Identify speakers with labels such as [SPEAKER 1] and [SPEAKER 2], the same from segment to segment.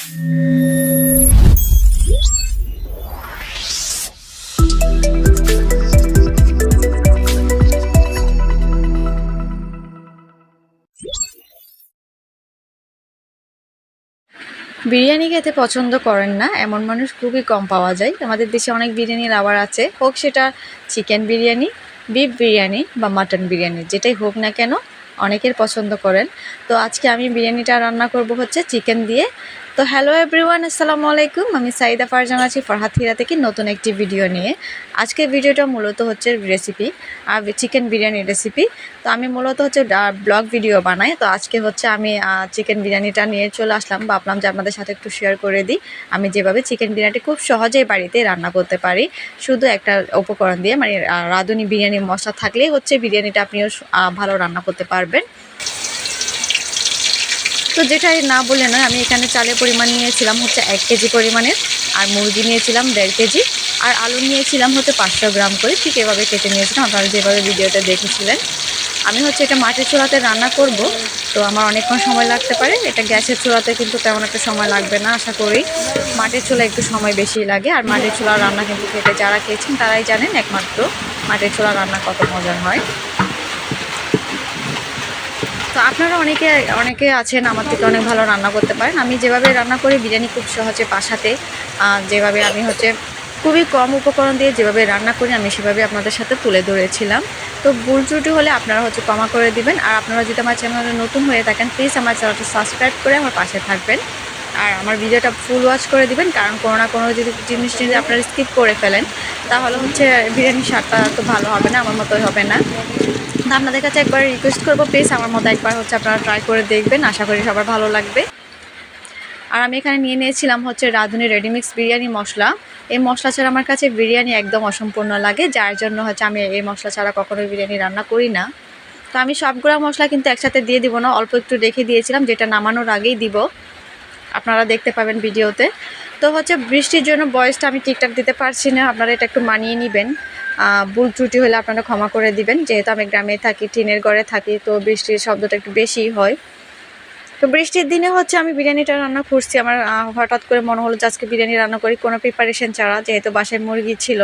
[SPEAKER 1] বিরিয়ানি খেতে পছন্দ করেন না এমন মানুষ খুবই কম পাওয়া যায়। আমাদের দেশে অনেক বিরিয়ানি লাভার আছে, হোক সেটা চিকেন বিরিয়ানি, বিফ বিরিয়ানি বা মাটন বিরিয়ানি, যেটাই হোক না কেন অনেকের পছন্দ করেন। তো আজকে আমি বিরিয়ানিটা রান্না করব হচ্ছে চিকেন দিয়ে। তো হ্যালো এভরিওয়ান, আসসালামু আলাইকুম। আমি সাইদা ফারজান আছি ফরহাদ হিরা থেকে নতুন একটি ভিডিও নিয়ে। আজকের ভিডিওটা মূলত হচ্ছে রেসিপি, চিকেন বিরিয়ানির রেসিপি। তো আমি মূলত হচ্ছে ব্লগ ভিডিও বানাই। তো আজকে হচ্ছে আমি চিকেন বিরিয়ানিটা নিয়ে চলে আসলাম, ভাবলাম যে আপনাদের সাথে একটু শেয়ার করে দিই আমি যেভাবে চিকেন বিরিয়ানিটি খুব সহজেই বাড়িতে রান্না করতে পারি, শুধু একটা উপকরণ দিয়ে, মানে রাঁধুনি বিরিয়ানি মশলা থাকলেই হচ্ছে বিরিয়ানিটা আপনিও ভালো রান্না করতে পারবেন। তো যেটাই না বলে নয়, আমি এখানে চালের পরিমাণ নিয়েছিলাম হচ্ছে 1 কেজি পরিমাণের, আর মুরগি নিয়েছিলাম 1.5 কেজি, আর আলু নিয়েছিলাম হচ্ছে 500 গ্রাম করে, ঠিক এভাবে কেটে নিয়েছিলাম আপনারা যেভাবে ভিডিওতে দেখেছিলেন। আমি হচ্ছে এটা মাটির চুলাতে রান্না করব, তো আমার অনেকক্ষণ সময় লাগতে পারে। এটা গ্যাসের চুলাতে কিন্তু তেমন একটা সময় লাগবে না আশা করি। মাটির চুলা একটু সময় বেশি লাগে, আর মাটির চুলার রান্না কিন্তু খেতে যারা খেয়েছেন তারাই জানেন একমাত্র মাটির চুলার রান্না কত মজার হয়। তো আপনারা অনেকে আছেন আমার থেকে অনেক ভালো রান্না করতে পারেন। আমি যেভাবে রান্না করি বিরিয়ানি খুব সহজে বাসাতে, যেভাবে আমি হচ্ছে খুবই কম উপকরণ দিয়ে যেভাবে রান্না করি আমি সেভাবে আপনাদের সাথে তুলে ধরেছিলাম। তো ভুল ত্রুটি হলে আপনারা হচ্ছে ক্ষমা করে দিবেন। আর আপনারা যদি আমার চ্যানেলে নতুন হয়ে থাকেন প্লিজ আমার চ্যানেলটা সাবস্ক্রাইব করে আমার পাশে থাকবেন, আর আমার ভিডিওটা ফুল ওয়াচ করে দিবেন, কারণ কোনো না কোনো জিনিস যদি আপনারা স্কিপ করে ফেলেন তাহলে হচ্ছে বিরিয়ানির স্বাদটা তো ভালো হবে না, আমার মতোই হবে না। আপনাদের কাছে একবার রিকোয়েস্ট করবো প্লিজ আমার মতো একবার হচ্ছে আপনারা ট্রাই করে দেখবেন, আশা করি সবার ভালো লাগবে। আর আমি এখানে নিয়ে নিয়েছিলাম হচ্ছে রাঁধুনি রেডিমিক্স বিরিয়ানি মশলা। এই মশলা ছাড়া আমার কাছে বিরিয়ানি একদম অসম্পূর্ণ লাগে, যার জন্য হচ্ছে আমি এই মশলা ছাড়া কখনোই বিরিয়ানি রান্না করি না। তো আমি সবগুলো মশলা কিন্তু একসাথে দিয়ে দিব না, অল্প একটু রেখে দিয়েছিলাম, যেটা নামানোর আগেই দিব, আপনারা দেখতে পাবেন ভিডিওতে। তো হচ্ছে বৃষ্টির জন্য ভয়েসটা আমি ঠিকঠাক দিতে পারছি না, আপনারা এটা একটু মানিয়ে নেবেন। ভুল ত্রুটি হলে আপনারা ক্ষমা করে দিবেন, যেহেতু আমি গ্রামে থাকি, টিনের ঘরে থাকি, তো বৃষ্টির শব্দটা একটু বেশিই হয়। তো বৃষ্টির দিনে হচ্ছে আমি বিরিয়ানিটা রান্না করছি। আমার হঠাৎ করে মনে হলো যে আজকে বিরিয়ানি রান্না করি কোনো প্রিপারেশন ছাড়া, যেহেতু বাসায় মুরগি ছিল,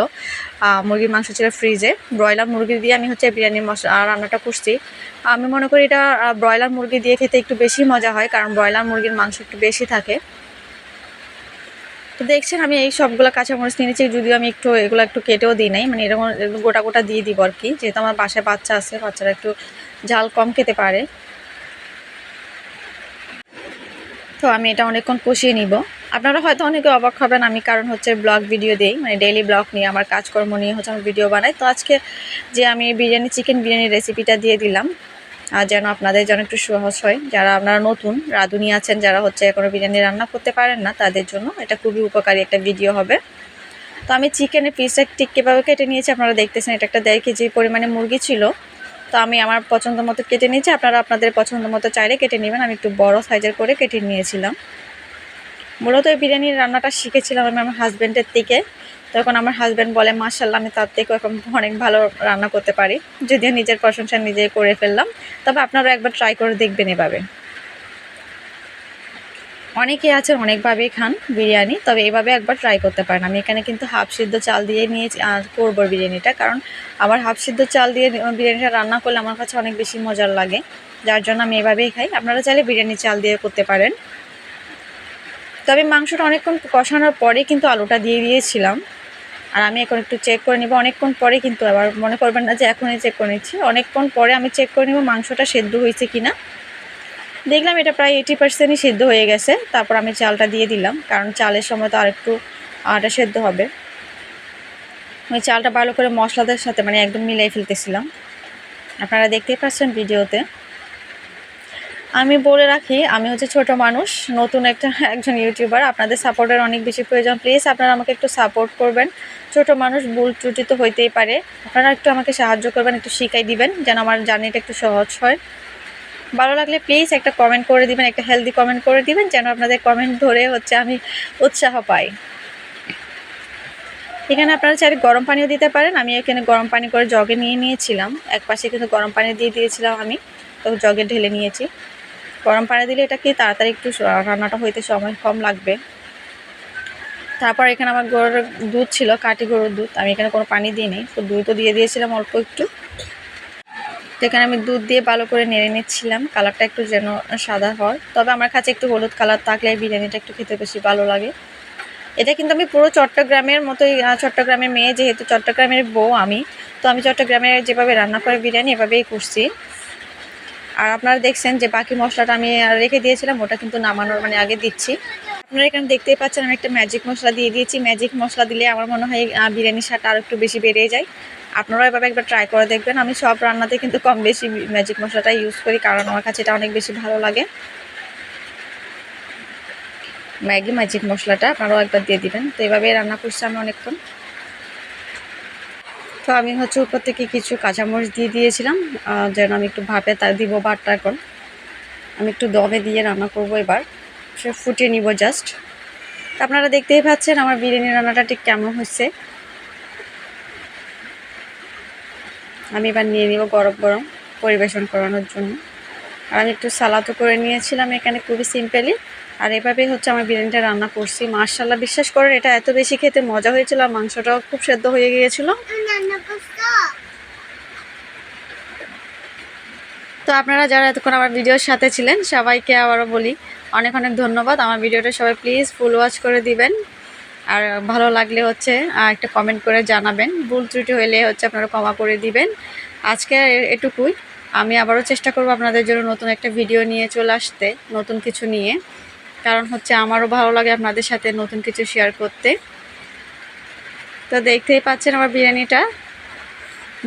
[SPEAKER 1] মুরগির মাংস ছিল ফ্রিজে, ব্রয়লার মুরগি দিয়ে আমি হচ্ছে বিরিয়ানির রান্নাটা করছি। আমি মনে করি এটা ব্রয়লার মুরগি দিয়ে খেতে একটু বেশি মজা হয়, কারণ ব্রয়লার মুরগির মাংস একটু বেশি থাকে। তো দেখছেন আমি এই সবগুলো কাঁচামরিচ নিয়ে নিচ্ছি, যদিও আমি এগুলো একটু কেটেও দিই নাই, মানে এরকম গোটা গোটা দিয়ে দিব আর কি, যেহেতু আমার বাসায় বাচ্চা আছে, বাচ্চারা একটু ঝাল কম খেতে পারে। তো আমি এটা অনেকক্ষণ কষিয়ে নিব। আপনারা হয়তো অনেকে অবাক হবেন, আমি কারণ হচ্ছে ব্লগ ভিডিও দিই, মানে ডেইলি ব্লগ নিয়ে আমার কাজকর্ম নিয়ে হচ্ছে আমি ভিডিও বানাই। তো আজকে যে আমি চিকেন বিরিয়ানির রেসিপিটা দিয়ে দিলাম, যেন আপনাদের যেন একটু সহজ হয়, যারা আপনারা নতুন রাঁধুনি আছেন, যারা হচ্ছে এখনো বিরিয়ানি রান্না করতে পারেন না, তাদের জন্য এটা খুবই উপকারী একটা ভিডিও হবে। তো আমি চিকেনের পিসটা ঠিক কীভাবে কেটে নিয়েছি আপনারা দেখতেছেন, এটা একটা 1.5 কেজি পরিমাণে মুরগি ছিল। তো আমি আমার পছন্দ মতো কেটে নিয়েছি, আপনারা আপনাদের পছন্দ মতো চাইলে কেটে নেবেন। আমি একটু বড় সাইজের করে কেটে নিয়েছিলাম। মূলত এই বিরিয়ানির রান্নাটা শিখেছিলাম আমি আমার হাজব্যান্ডের থেকে। তখন আমার হাজব্যান্ড বলে মাশাআল্লাহ আমি তার থেকেও এখন অনেক ভালো রান্না করতে পারি, যদিও নিজের প্রশংসা নিজেই করে ফেললাম। তবে আপনারা একবার ট্রাই করে দেখবেন এভাবে। অনেকেই আছেন অনেকভাবেই খান বিরিয়ানি, তবে এভাবে একবার ট্রাই করতে পারেন। আমি এখানে কিন্তু হাফ সিদ্ধ চাল দিয়ে নিয়েছি আর করবো বিরিয়ানিটা, কারণ আমার হাফ সিদ্ধ চাল দিয়ে বিরিয়ানিটা রান্না করলে আমার কাছে অনেক বেশি মজার লাগে, যার জন্য আমি এভাবেই খাই। আপনারা চাইলে বিরিয়ানি চাল দিয়ে করতে পারেন। তবে মাংসটা অনেকক্ষণ কষানোর পরে কিন্তু আলুটা দিয়ে দিয়েছিলাম, আর আমি এখন একটু চেক করে নিব অনেকক্ষণ পরে, কিন্তু আবার মনে করবেন না যে এখনই চেক করে নিচ্ছি, অনেকক্ষণ পরে আমি চেক করে নিব মাংসটা সেদ্ধ হয়েছে কিনা। দেখলাম এটা প্রায় 80%ই সিদ্ধ হয়ে গেছে। তারপর আমি চালটা দিয়ে দিলাম, কারণ চালের সময় তো আর একটু আটা সেদ্ধ হবে। ওই চালটা ভালো করে মশলাদের সাথে মানে একদম মিলিয়ে ফেলতেছিলাম, আপনারা দেখতেই পাচ্ছেন ভিডিওতে। আমি বলে রাখি আমি হচ্ছে ছোট মানুষ, নতুন একজন ইউটিউবার, আপনাদের সাপোর্টের অনেক বেশি প্রয়োজন। প্লিজ আপনারা আমাকে একটু সাপোর্ট করবেন। ছোট মানুষ, ভুল ত্রুটি তো হইতেই পারে, আপনারা একটু আমাকে সাহায্য করবেন, একটু শিখাই দিবেন যেন আমার জার্নিটা একটু সহজ হয়। ভালো লাগলে প্লিজ একটা কমেন্ট করে দিবেন, একটা হেলদি কমেন্ট করে দিবেন, যেন আপনাদের কমেন্ট ধরে হচ্ছে আমি উৎসাহ পাই। এখানে আপনারা চাইলে গরম পানিও দিতে পারেন। আমি এখানে গরম পানি করে জগে নিয়ে নিয়েছিলাম, এক পাশে কিন্তু গরম পানি দিয়ে দিয়েছিলাম আমি, তো জগে ঢেলে নিয়েছি। গরম পানি দিলে এটা কি তাড়াতাড়ি একটু রান্নাটা হইতে সময় কম লাগবে। তারপর এখানে আমার গরুর দুধ ছিল, কাটি গরুর দুধ, আমি এখানে কোনো পানি দিইনি, তো দুধও দিয়ে দিয়েছিলাম অল্প একটু। তো এখানে আমি দুধ দিয়ে ভালো করে নেড়ে নিচ্ছিলাম, কালারটা একটু যেন সাদা হয়। তবে আমার কাছে একটু হলুদ কালার থাকলে বিরিয়ানিটা একটু খেতে বেশি ভালো লাগে। এটা কিন্তু আমি পুরো চট্টগ্রামের মতোই, চট্টগ্রামের মেয়ে যেহেতু, চট্টগ্রামের বউ আমি, তো আমি চট্টগ্রামে যেভাবে রান্না করে বিরিয়ানি এভাবেই করছি। আর আপনারা দেখছেন যে বাকি মশলাটা আমি রেখে দিয়েছিলাম, ওটা কিন্তু নামানোর মানে আগে দিচ্ছি। আপনারা এখানে দেখতেই পাচ্ছেন আমি একটা ম্যাজিক মশলা দিয়ে দিয়েছি। ম্যাজিক মশলা দিলে আমার মনে হয় বিরিয়ানির স্বাদটা আরও একটু বেশি বেড়ে যায়। আপনারাও এভাবে একবার ট্রাই করে দেখবেন। আমি সব রান্নাতে কিন্তু কম বেশি ম্যাজিক মশলাটা ইউজ করি, কারণ আমার কাছে এটা অনেক বেশি ভালো লাগে। ম্যাজিক মশলাটা আপনারাও একবার দিয়ে দিবেন। তো এভাবেই রান্না করছি আমি অনেকক্ষণ। তো আমি হচ্ছে উপর থেকে কিছু কাঁচামরিচ দিয়ে দিয়েছিলাম, যেন আমি একটু ভাপে তা দিব বাটটা। এখন আমি একটু দমে দিয়ে রান্না করব, এবার সে ফুটিয়ে নিব জাস্ট। তো আপনারা দেখতেই পাচ্ছেন আমার বিরিয়ানি রান্নাটা ঠিক কেমন হচ্ছে। আমি এবার নিয়ে নিব গরম গরম পরিবেশন করানোর জন্য। আর আমি একটু সালাদও করে নিয়েছিলাম এখানে, খুবই সিম্পলি। আর এভাবেই হচ্ছে আমার বিরিয়ানিটা রান্না করছি। মাশাআল্লাহ, বিশ্বাস করেন এটা এত বেশি খেতে মজা হয়েছিল, আর মাংসটাও খুব সেদ্ধ হয়ে গিয়েছিল। তো আপনারা যারা এতক্ষণ আমার ভিডিওর সাথে ছিলেন সবাইকে আবারও বলি অনেক অনেক ধন্যবাদ। আমার ভিডিওটা সবাই প্লিজ ফুল ওয়াচ করে দিবেন। আর ভালো লাগলে হচ্ছে একটা কমেন্ট করে জানাবেন, ভুল ত্রুটি হইলে হচ্ছে আপনারা ক্ষমা করে দিবেন। আজকে এটুকুই। আমি আবারও চেষ্টা করব আপনাদের জন্য নতুন একটা ভিডিও নিয়ে চলে আসতে, নতুন কিছু নিয়ে। কারণ হচ্ছে আমারও ভালো লাগে আপনাদের সাথে নতুন কিছু শেয়ার করতে। তো দেখতেই পাচ্ছেন আমার বিরিয়ানিটা,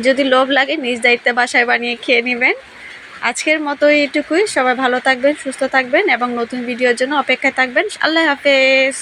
[SPEAKER 1] যদি লোভ লাগে নিজ দায়িত্বে বাসায় বানিয়ে খেয়ে নেবেন। আজকের মতো এইটুকুই। সবাই ভালো থাকবেন, সুস্থ থাকবেন এবং নতুন ভিডিওর জন্য অপেক্ষায় থাকবেন। আল্লাহ হাফেজ।